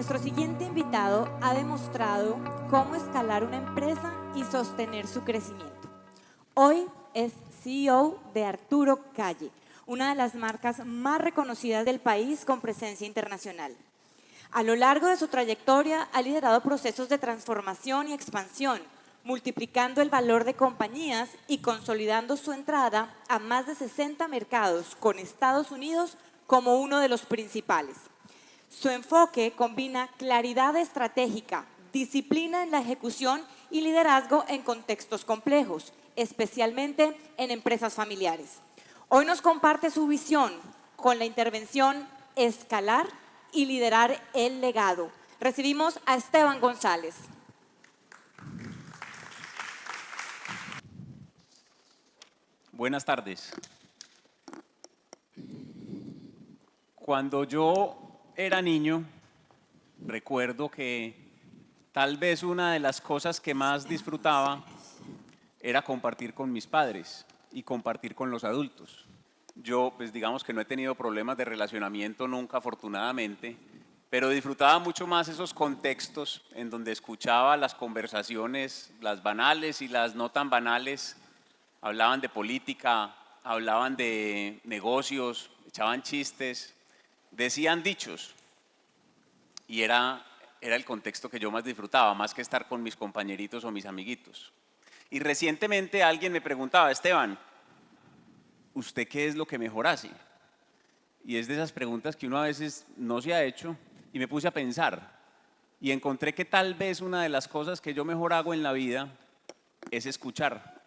Nuestro siguiente invitado ha demostrado cómo escalar una empresa y sostener su crecimiento. Hoy es CEO de Arturo Calle, una de las marcas más reconocidas del país con presencia internacional. A lo largo de su trayectoria ha liderado procesos de transformación y expansión, multiplicando el valor de compañías y consolidando su entrada a más de 60 mercados, con Estados Unidos como uno de los principales. Su enfoque combina claridad estratégica, disciplina en la ejecución y liderazgo en contextos complejos, especialmente en empresas familiares. Hoy nos comparte su visión con la intervención Escalar y liderar el legado. Recibimos a Esteban González. Buenas tardes. Cuando yo era niño, recuerdo que tal vez una de las cosas que más disfrutaba era compartir con mis padres y compartir con los adultos. Yo, pues digamos que no he tenido problemas de relacionamiento nunca, afortunadamente, pero disfrutaba mucho más esos contextos en donde escuchaba las conversaciones, las banales y las no tan banales. Hablaban de política, hablaban de negocios, echaban chistes, decían dichos. Y era el contexto que yo más disfrutaba, más que estar con mis compañeritos o mis amiguitos. Y recientemente alguien me preguntaba: Esteban, ¿usted qué es lo que mejor hace? Y es de esas preguntas que uno a veces no se ha hecho, y me puse a pensar y encontré que tal vez una de las cosas que yo mejor hago en la vida es escuchar.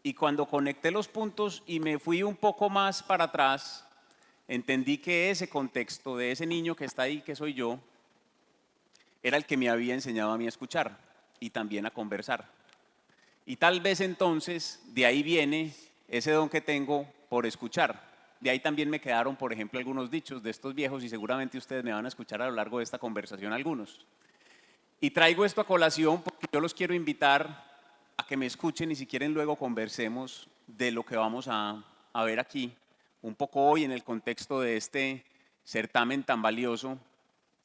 Y cuando conecté los puntos y me fui un poco más para atrás, entendí que ese contexto de ese niño que está ahí, que soy yo, era el que me había enseñado a mí a escuchar y también a conversar. Y tal vez entonces de ahí viene ese don que tengo por escuchar. De ahí también me quedaron, por ejemplo, algunos dichos de estos viejos, y seguramente ustedes me van a escuchar a lo largo de esta conversación algunos. Y traigo esto a colación porque yo los quiero invitar a que me escuchen y si quieren luego conversemos de lo que vamos a ver aquí, un poco hoy en el contexto de este certamen tan valioso,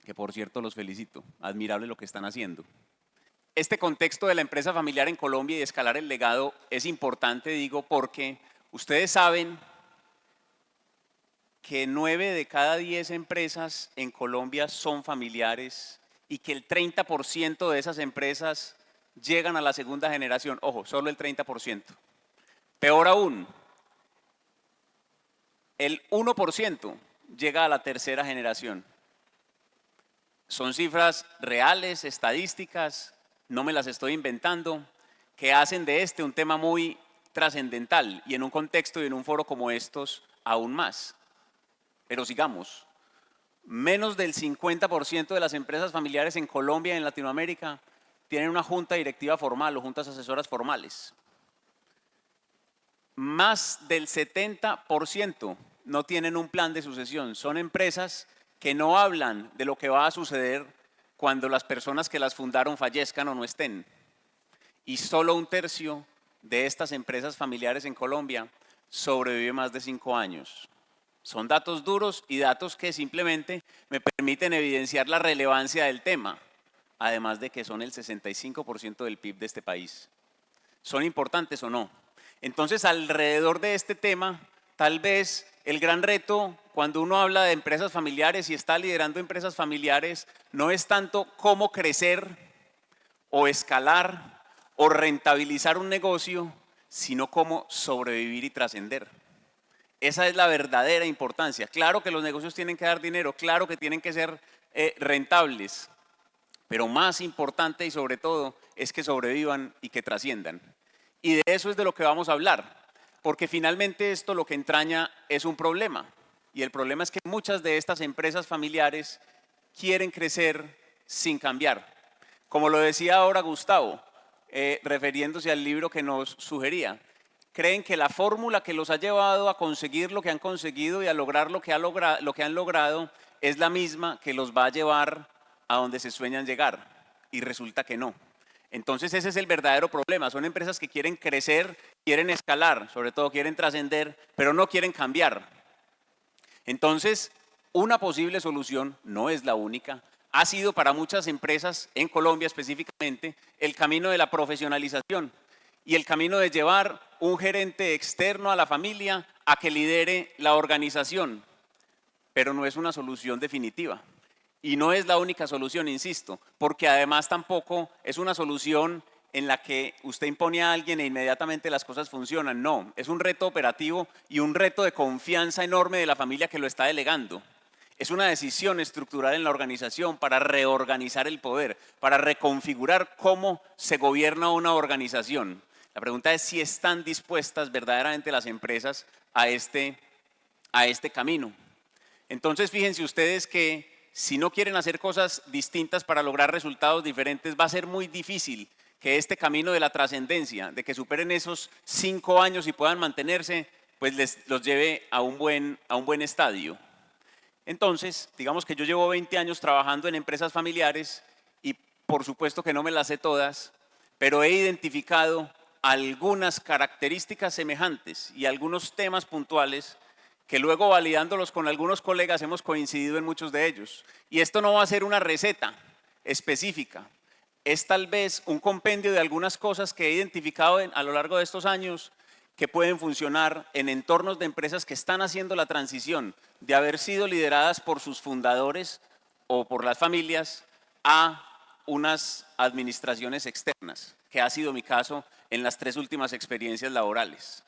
que por cierto los felicito, admirable lo que están haciendo. Este contexto de la empresa familiar en Colombia y de escalar el legado es importante, digo, porque ustedes saben que 9 de cada 10 empresas en Colombia son familiares y que el 30% de esas empresas llegan a la segunda generación. Ojo, solo el 30%. Peor aún, el 1% llega a la tercera generación. Son cifras reales, estadísticas, no me las estoy inventando, que hacen de este un tema muy trascendental y en un contexto y en un foro como estos aún más. Pero sigamos, menos del 50% de las empresas familiares en Colombia y en Latinoamérica tienen una junta directiva formal o juntas asesoras formales. Más del 70% no tienen un plan de sucesión. Son empresas que no hablan de lo que va a suceder cuando las personas que las fundaron fallezcan o no estén. Y solo 1/3 de estas empresas familiares en Colombia sobrevive más de 5 años. Son datos duros y datos que simplemente me permiten evidenciar la relevancia del tema, además de que son el 65% del PIB de este país. ¿Son importantes o no? Entonces, alrededor de este tema, tal vez el gran reto cuando uno habla de empresas familiares y está liderando empresas familiares no es tanto cómo crecer o escalar o rentabilizar un negocio, sino cómo sobrevivir y trascender. Esa es la verdadera importancia. Claro que los negocios tienen que dar dinero, claro que tienen que ser rentables, pero más importante y sobre todo es que sobrevivan y que trasciendan. Y de eso es de lo que vamos a hablar, porque finalmente esto lo que entraña es un problema. Y el problema es que muchas de estas empresas familiares quieren crecer sin cambiar. Como lo decía ahora Gustavo, refiriéndose al libro que nos sugería, creen que la fórmula que los ha llevado a conseguir lo que han conseguido y a lograr lo que han logrado es la misma que los va a llevar a donde se sueñan llegar. Y resulta que no. Entonces ese es el verdadero problema. Son empresas que quieren crecer, quieren escalar, sobre todo quieren trascender, pero no quieren cambiar. Entonces, una posible solución, no es la única, ha sido para muchas empresas, en Colombia específicamente, el camino de la profesionalización y el camino de llevar un gerente externo a la familia a que lidere la organización, pero no es una solución definitiva. Y no es la única solución, insisto, porque además tampoco es una solución en la que usted impone a alguien e inmediatamente las cosas funcionan. No, es un reto operativo y un reto de confianza enorme de la familia que lo está delegando. Es una decisión estructural en la organización para reorganizar el poder, para reconfigurar cómo se gobierna una organización. La pregunta es si están dispuestas verdaderamente las empresas a este camino. Entonces, fíjense ustedes que si no quieren hacer cosas distintas para lograr resultados diferentes, va a ser muy difícil que este camino de la trascendencia, de que superen esos 5 años y puedan mantenerse, pues los lleve a un buen estadio. Entonces, digamos que yo llevo 20 años trabajando en empresas familiares y por supuesto que no me las sé todas, pero he identificado algunas características semejantes y algunos temas puntuales que luego validándolos con algunos colegas hemos coincidido en muchos de ellos. Y esto no va a ser una receta específica, es tal vez un compendio de algunas cosas que he identificado a lo largo de estos años que pueden funcionar en entornos de empresas que están haciendo la transición de haber sido lideradas por sus fundadores o por las familias a unas administraciones externas, que ha sido mi caso en las 3 últimas experiencias laborales.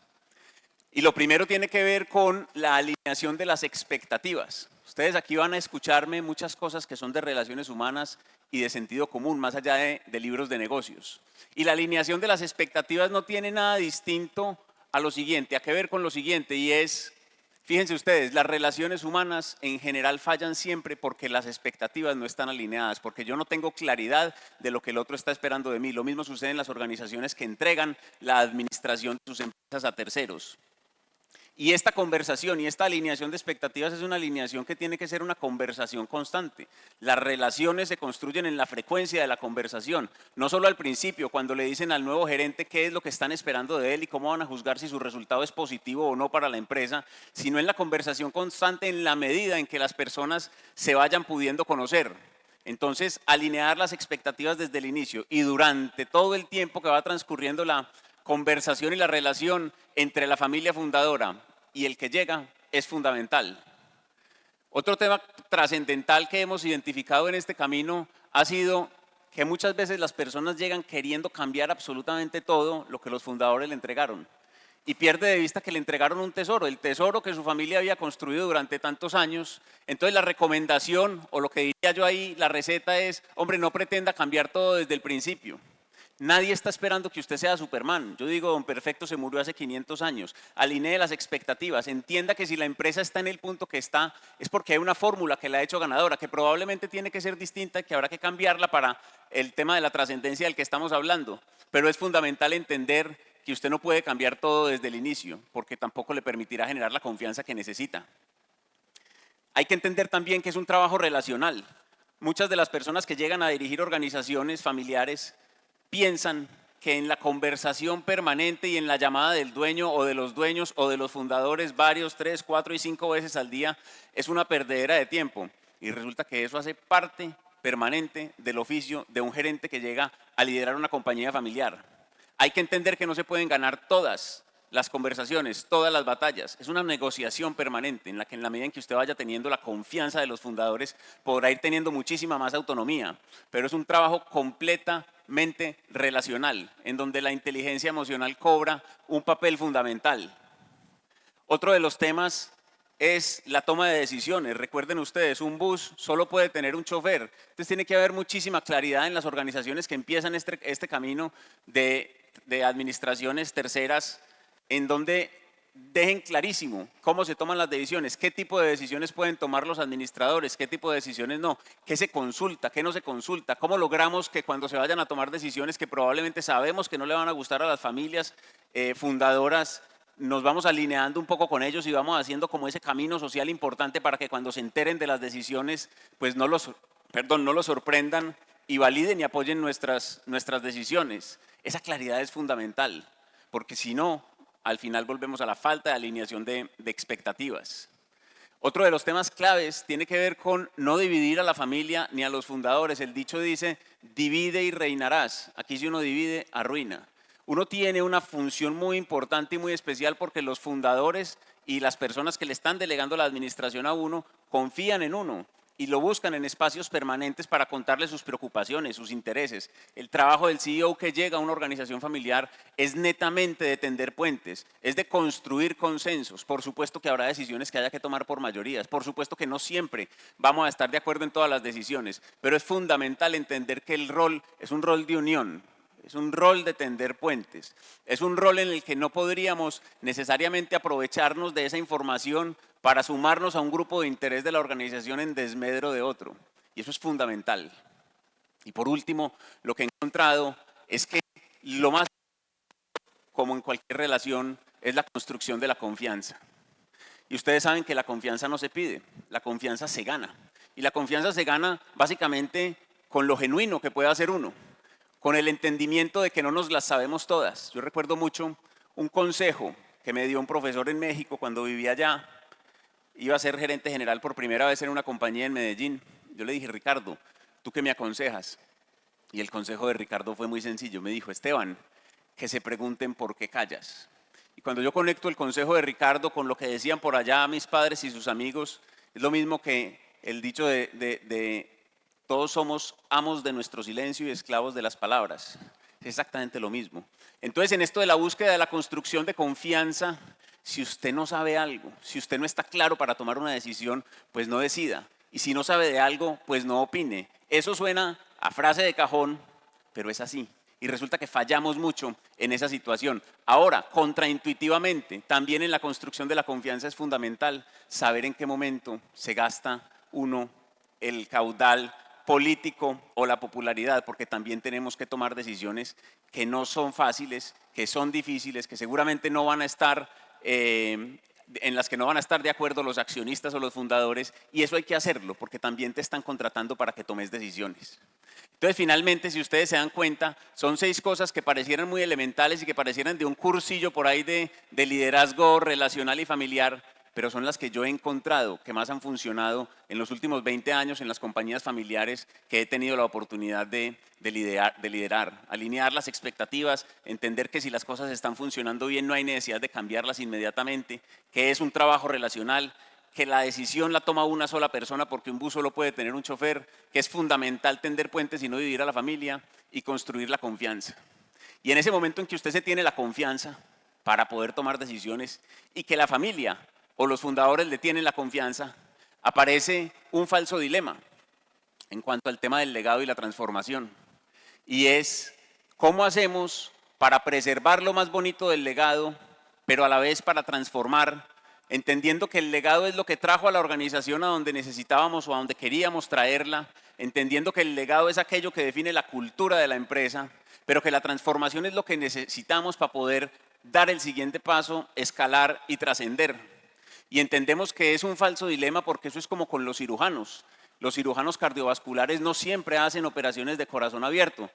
Y lo primero tiene que ver con la alineación de las expectativas. Ustedes aquí van a escucharme muchas cosas que son de relaciones humanas y de sentido común, más allá de libros de negocios. Y la alineación de las expectativas no tiene nada distinto a lo siguiente, a que ver con lo siguiente, y es, fíjense ustedes, las relaciones humanas en general fallan siempre porque las expectativas no están alineadas, porque yo no tengo claridad de lo que el otro está esperando de mí. Lo mismo sucede en las organizaciones que entregan la administración de sus empresas a terceros. Y esta conversación y esta alineación de expectativas es una alineación que tiene que ser una conversación constante. Las relaciones se construyen en la frecuencia de la conversación, no solo al principio, cuando le dicen al nuevo gerente qué es lo que están esperando de él y cómo van a juzgar si su resultado es positivo o no para la empresa, sino en la conversación constante en la medida en que las personas se vayan pudiendo conocer. Entonces, alinear las expectativas desde el inicio y durante todo el tiempo que va transcurriendo la conversación y la relación entre la familia fundadora y el que llega es fundamental. Otro tema trascendental que hemos identificado en este camino ha sido que muchas veces las personas llegan queriendo cambiar absolutamente todo lo que los fundadores le entregaron y pierde de vista que le entregaron un tesoro, el tesoro que su familia había construido durante tantos años. Entonces la recomendación, o lo que diría yo ahí, la receta es, hombre, no pretenda cambiar todo desde el principio. Nadie está esperando que usted sea Superman. Yo digo, Don Perfecto se murió hace 500 años. Alinee las expectativas. Entienda que si la empresa está en el punto que está, es porque hay una fórmula que la ha hecho ganadora, que probablemente tiene que ser distinta, que habrá que cambiarla para el tema de la trascendencia del que estamos hablando. Pero es fundamental entender que usted no puede cambiar todo desde el inicio, porque tampoco le permitirá generar la confianza que necesita. Hay que entender también que es un trabajo relacional. Muchas de las personas que llegan a dirigir organizaciones familiares piensan que en la conversación permanente y en la llamada del dueño o de los dueños o de los fundadores varios, 3, 4 y 5 veces al día es una perdedera de tiempo. Y resulta que eso hace parte permanente del oficio de un gerente que llega a liderar una compañía familiar. Hay que entender que no se pueden ganar todas las conversaciones, todas las batallas. Es una negociación permanente en la que en la medida en que usted vaya teniendo la confianza de los fundadores podrá ir teniendo muchísima más autonomía, pero es un trabajo completamente relacional en donde la inteligencia emocional cobra un papel fundamental. Otro de los temas es la toma de decisiones. Recuerden ustedes, un bus solo puede tener un chofer, entonces tiene que haber muchísima claridad en las organizaciones que empiezan este camino de administraciones terceras, en donde dejen clarísimo cómo se toman las decisiones, qué tipo de decisiones pueden tomar los administradores, qué tipo de decisiones no, qué se consulta, qué no se consulta, cómo logramos que cuando se vayan a tomar decisiones que probablemente sabemos que no le van a gustar a las familias fundadoras, nos vamos alineando un poco con ellos y vamos haciendo como ese camino social importante para que cuando se enteren de las decisiones, pues no los sorprendan y validen y apoyen nuestras decisiones. Esa claridad es fundamental, porque si no, al final volvemos a la falta de alineación de expectativas. Otro de los temas claves tiene que ver con no dividir a la familia ni a los fundadores. El dicho dice, divide y reinarás. Aquí si uno divide, arruina. Uno tiene una función muy importante y muy especial porque los fundadores y las personas que le están delegando la administración a uno confían en uno y lo buscan en espacios permanentes para contarle sus preocupaciones, sus intereses. El trabajo del CEO que llega a una organización familiar es netamente de tender puentes, es de construir consensos. Por supuesto que habrá decisiones que haya que tomar por mayorías, por supuesto que no siempre vamos a estar de acuerdo en todas las decisiones, pero es fundamental entender que el rol es un rol de unión. Es un rol de tender puentes, es un rol en el que no podríamos necesariamente aprovecharnos de esa información para sumarnos a un grupo de interés de la organización en desmedro de otro. Y eso es fundamental. Y por último, lo que he encontrado es que lo más, como en cualquier relación, es la construcción de la confianza. Y ustedes saben que la confianza no se pide, la confianza se gana. Y la confianza se gana básicamente con lo genuino que puede hacer uno, con el entendimiento de que no nos las sabemos todas. Yo recuerdo mucho un consejo que me dio un profesor en México cuando vivía allá. Iba a ser gerente general por primera vez en una compañía en Medellín. Yo le dije, Ricardo, ¿tú qué me aconsejas? Y el consejo de Ricardo fue muy sencillo. Me dijo, Esteban, que se pregunten por qué callas. Y cuando yo conecto el consejo de Ricardo con lo que decían por allá mis padres y sus amigos, es lo mismo que el dicho de todos somos amos de nuestro silencio y esclavos de las palabras. Es exactamente lo mismo. Entonces, en esto de la búsqueda de la construcción de confianza, si usted no sabe algo, si usted no está claro para tomar una decisión, pues no decida. Y si no sabe de algo, pues no opine. Eso suena a frase de cajón, pero es así. Y resulta que fallamos mucho en esa situación. Ahora, contraintuitivamente, también en la construcción de la confianza es fundamental saber en qué momento se gasta uno el caudal político o la popularidad, porque también tenemos que tomar decisiones que no son fáciles, que son difíciles, que seguramente no van a estar, en las que no van a estar de acuerdo los accionistas o los fundadores, y eso hay que hacerlo, porque también te están contratando para que tomes decisiones. Entonces, finalmente, si ustedes se dan cuenta, son 6 cosas que parecieran muy elementales y que parecieran de un cursillo por ahí de liderazgo relacional y familiar, pero son las que yo he encontrado que más han funcionado en los últimos 20 años en las compañías familiares que he tenido la oportunidad de liderar. Alinear las expectativas, entender que si las cosas están funcionando bien no hay necesidad de cambiarlas inmediatamente, que es un trabajo relacional, que la decisión la toma una sola persona porque un bus solo puede tener un chofer, que es fundamental tender puentes y no dividir a la familia y construir la confianza. Y en ese momento en que usted se tiene la confianza para poder tomar decisiones y que la familia o los fundadores le tienen la confianza, aparece un falso dilema en cuanto al tema del legado y la transformación. Y es, ¿cómo hacemos para preservar lo más bonito del legado, pero a la vez para transformar, entendiendo que el legado es lo que trajo a la organización a donde necesitábamos o a donde queríamos traerla, entendiendo que el legado es aquello que define la cultura de la empresa, pero que la transformación es lo que necesitamos para poder dar el siguiente paso, escalar y trascender? Y entendemos que es un falso dilema porque eso es como con los cirujanos. Los cirujanos cardiovasculares no siempre hacen operaciones de corazón abierto.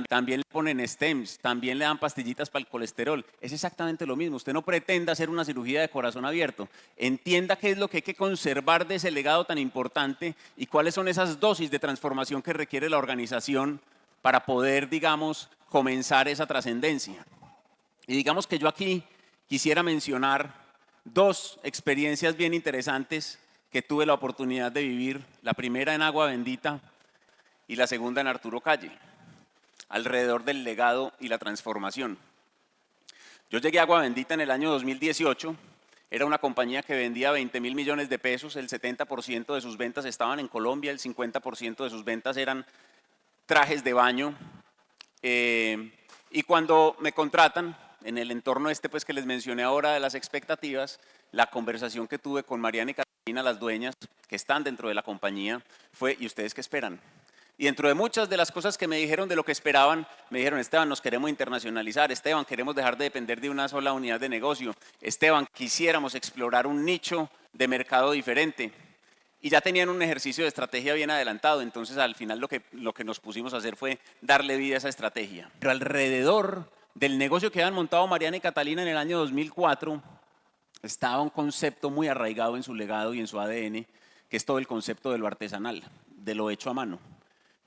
También le ponen stents, también le dan pastillitas para el colesterol. Es exactamente lo mismo. Usted no pretenda hacer una cirugía de corazón abierto. Entienda qué es lo que hay que conservar de ese legado tan importante y cuáles son esas dosis de transformación que requiere la organización para poder, digamos, comenzar esa trascendencia. Y digamos que yo aquí quisiera mencionar 2 experiencias bien interesantes que tuve la oportunidad de vivir, la primera en Agua Bendita y la segunda en Arturo Calle, alrededor del legado y la transformación. Yo llegué a Agua Bendita en el año 2018, era una compañía que vendía 20.000 millones de pesos, el 70% de sus ventas estaban en Colombia, el 50% de sus ventas eran trajes de baño, y cuando me contratan, en el entorno pues que les mencioné ahora de las expectativas, la conversación que tuve con Mariana y Catalina, las dueñas que están dentro de la compañía, fue, ¿y ustedes qué esperan? Y dentro de muchas de las cosas que me dijeron de lo que esperaban, me dijeron, Esteban, nos queremos internacionalizar, Esteban, queremos dejar de depender de una sola unidad de negocio, Esteban, quisiéramos explorar un nicho de mercado diferente. Y ya tenían un ejercicio de estrategia bien adelantado, entonces al final lo que nos pusimos a hacer fue darle vida a esa estrategia. Pero alrededor del negocio que habían montado Mariana y Catalina en el año 2004, estaba un concepto muy arraigado en su legado y en su ADN, que es todo el concepto de lo artesanal, de lo hecho a mano,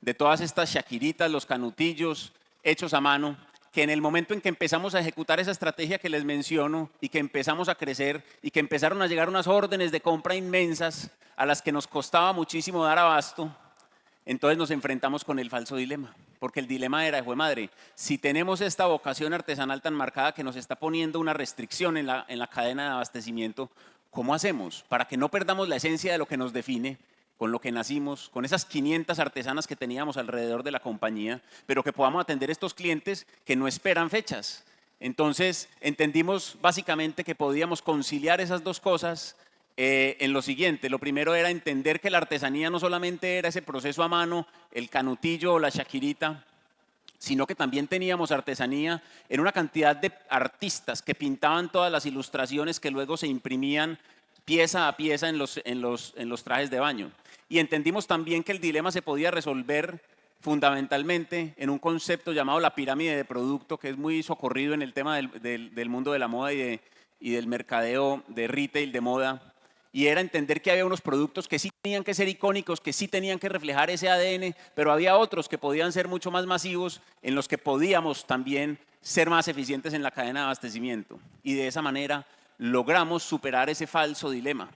de todas estas shakiritas, los canutillos hechos a mano, que en el momento en que empezamos a ejecutar esa estrategia que les menciono y que empezamos a crecer y que empezaron a llegar unas órdenes de compra inmensas a las que nos costaba muchísimo dar abasto, entonces nos enfrentamos con el falso dilema, porque el dilema era, fue madre, si tenemos esta vocación artesanal tan marcada que nos está poniendo una restricción en la cadena de abastecimiento, ¿cómo hacemos para que no perdamos la esencia de lo que nos define, con lo que nacimos, con esas 500 artesanas que teníamos alrededor de la compañía, pero que podamos atender a estos clientes que no esperan fechas? Entonces entendimos básicamente que podíamos conciliar esas dos cosas en lo siguiente. Lo primero era entender que la artesanía no solamente era ese proceso a mano, el canutillo o la shakirita, sino que también teníamos artesanía en una cantidad de artistas que pintaban todas las ilustraciones que luego se imprimían pieza a pieza en los trajes de baño. Y entendimos también que el dilema se podía resolver fundamentalmente en un concepto llamado la pirámide de producto, que es muy socorrido en el tema del mundo de la moda y del mercadeo de retail de moda. Y era entender que había unos productos que sí tenían que ser icónicos, que sí tenían que reflejar ese ADN, pero había otros que podían ser mucho más masivos, en los que podíamos también ser más eficientes en la cadena de abastecimiento. Y de esa manera logramos superar ese falso dilema.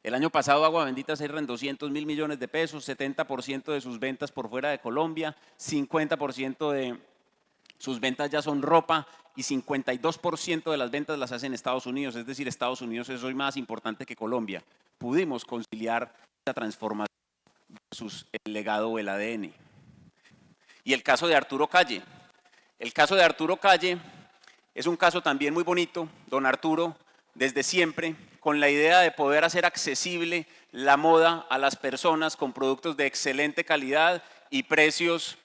El año pasado Agua Bendita cierra en 200.000 millones de pesos, 70% de sus ventas por fuera de Colombia, 50% de sus ventas ya son ropa y 52% de las ventas las hacen en Estados Unidos, es decir, Estados Unidos es hoy más importante que Colombia. Pudimos conciliar esta transformación versus el legado o el ADN. Y el caso de Arturo Calle. El caso de Arturo Calle es un caso también muy bonito. Don Arturo, desde siempre, con la idea de poder hacer accesible la moda a las personas con productos de excelente calidad y precios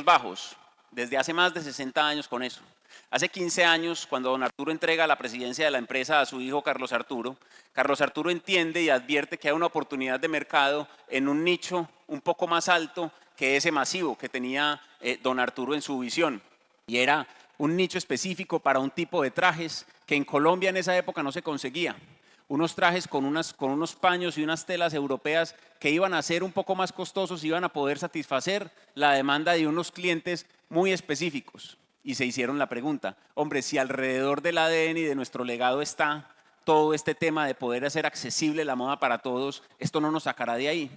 bajos. Desde hace más de 60 años con eso. Hace 15 años, cuando don Arturo entrega la presidencia de la empresa a su hijo Carlos Arturo entiende y advierte que hay una oportunidad de mercado en un nicho un poco más alto que ese masivo que tenía don Arturo en su visión. Y era un nicho específico para un tipo de trajes que en Colombia en esa época no se conseguía. Unos trajes con unos paños y unas telas europeas que iban a ser un poco más costosos, iban a poder satisfacer la demanda de unos clientes muy específicos. Y se hicieron la pregunta, hombre, si alrededor del ADN y de nuestro legado está todo este tema de poder hacer accesible la moda para todos, esto no nos sacará de ahí.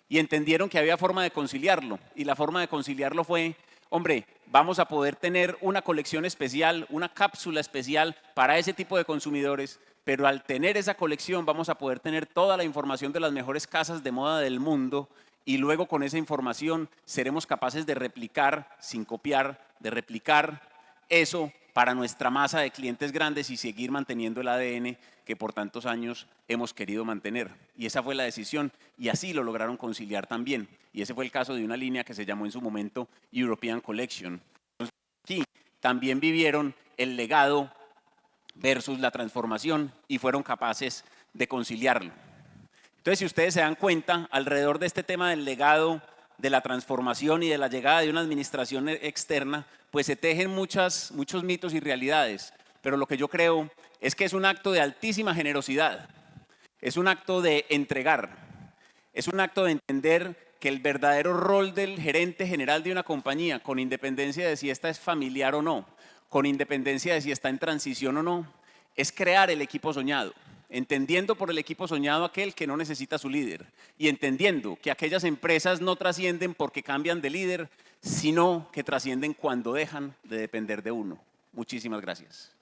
Y entendieron que había forma de conciliarlo, y la forma de conciliarlo fue, hombre, vamos a poder tener una colección especial, una cápsula especial para ese tipo de consumidores, pero al tener esa colección vamos a poder tener toda la información de las mejores casas de moda del mundo y luego con esa información seremos capaces de replicar, sin copiar, de replicar eso para nuestra masa de clientes grandes y seguir manteniendo el ADN que por tantos años hemos querido mantener. Y esa fue la decisión y así lo lograron conciliar también. Y ese fue el caso de una línea que se llamó en su momento European Collection. Entonces, aquí también vivieron el legado versus la transformación y fueron capaces de conciliarlo. Entonces, si ustedes se dan cuenta, alrededor de este tema del legado, de la transformación y de la llegada de una administración externa, pues se tejen muchos mitos y realidades. Pero lo que yo creo es que es un acto de altísima generosidad, es un acto de entregar, es un acto de entender que el verdadero rol del gerente general de una compañía, con independencia de si esta es familiar o no, con independencia de si está en transición o no, es crear el equipo soñado, entendiendo por el equipo soñado aquel que no necesita su líder y entendiendo que aquellas empresas no trascienden porque cambian de líder, sino que trascienden cuando dejan de depender de uno. Muchísimas gracias.